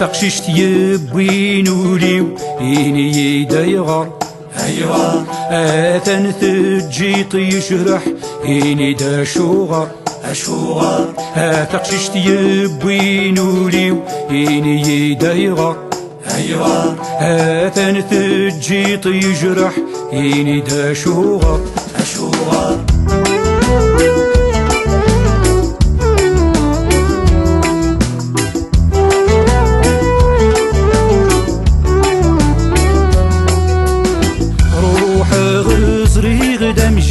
تقشيشت يبوين وليو إني يدايغر أيوة آثن ثجيط يشرح إني دا شوغر أشوغر تقشيشت يبوين وليو إني يدايغر أيوة آثن ثجيط يجرح إني دا شوغر أشوغر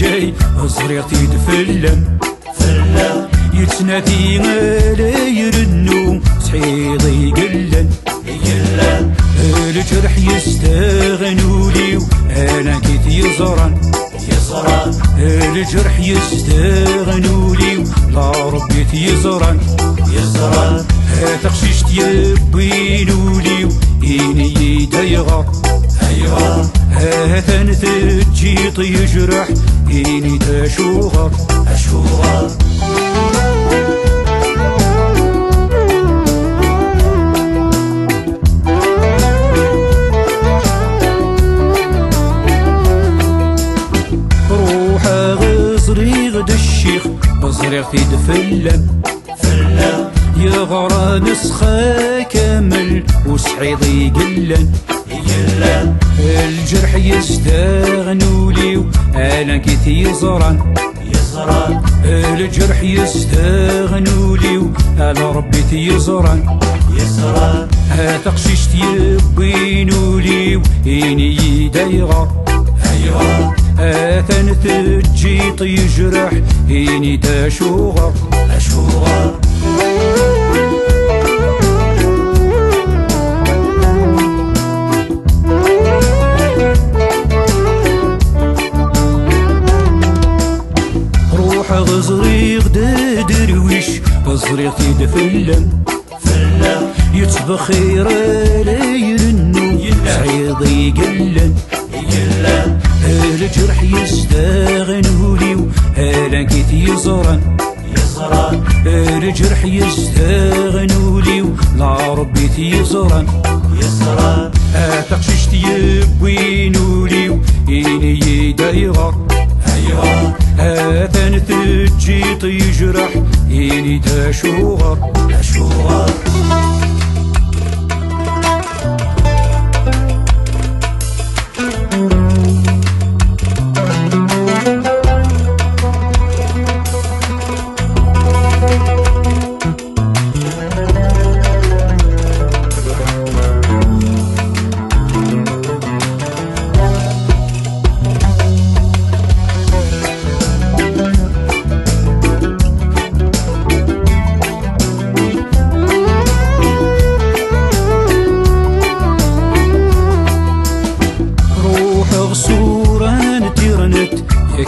جاي صريغتي تفلم يتنادي على يرنو صحيضي يقلن الجرح يستغنو ليو انا كيت يزرن الجرح يستغنو ليو لا ربي يزرن تقشيشت يبينو ليو إني يدايغر أيوة هاثن ثجيط يجرح إني تشوغر أشوغر روح غزري غد الشيخ بصريغتي تفلم يغرى نسخة كامل وسحيضي يقلن الجرح يستغنو ليو انا كيت يزرن الجرح يستغنو ليو انا ربي يزرن تقشيشت يبينو ليو إني يدايغر أيوة آثن ثجيط يجرح إني دا شوغر أشوغر غزريغ درويش غزريغتي دفلم يتبخير ليرنو صعيضي يقلن الجرح يستغنو ليو هلا كيت يزرن الجرح يستغنو ليو لا ربي يزرن تقشيشت يبوينو ليو إني يدايغر أيوة آثن ثجيط يجرح إني دا شوغر أشوغر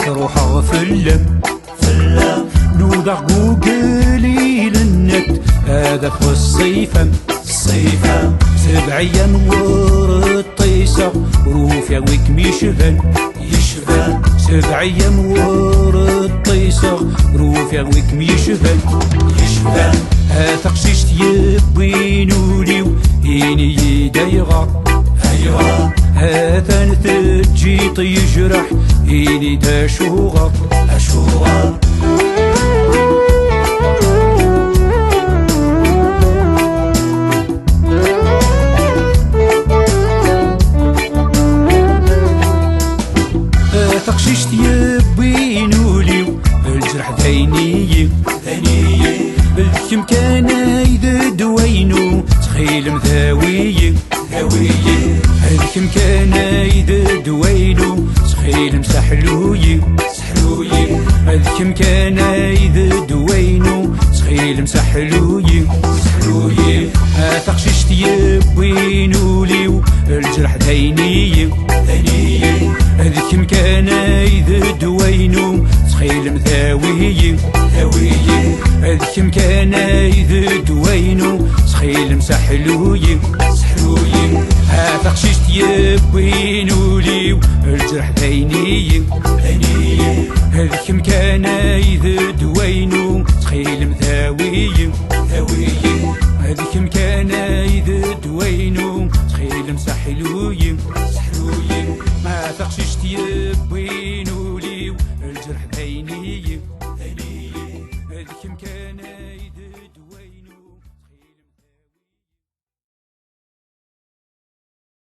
ياك روح غفلم نوضع قوقلي للنت هذا في الصيفم 7 أيام ور الطيسة روف يا ويك ميشفن 7 أيام ور الطيسة روف يا ويك ميشفن تقشيشت يبينو ليو إني يدايغر أيوة هاثن ثجيط يجرح إني دا شوغر أشوغر تقشيشت يبينو ليو الجرح ذيني بالكم كان يذ دوينو تخيل مثاوي هلكم كان يذ دوينو تخيل مسحلوي هلكم كان يذ دوينو تخيل مسحلوي تقشيشت يبينو ليو الجرح ذيني هلكم كان يذ دوينو تخيل مثاوي هلكم كان يذ دوينو تخيل مسحلوي تقشيشت يبينو ليو الجرح ذيني هلكم كان يذ دوينو تخيل مثاوي هلكم كان يذ هاد كم كان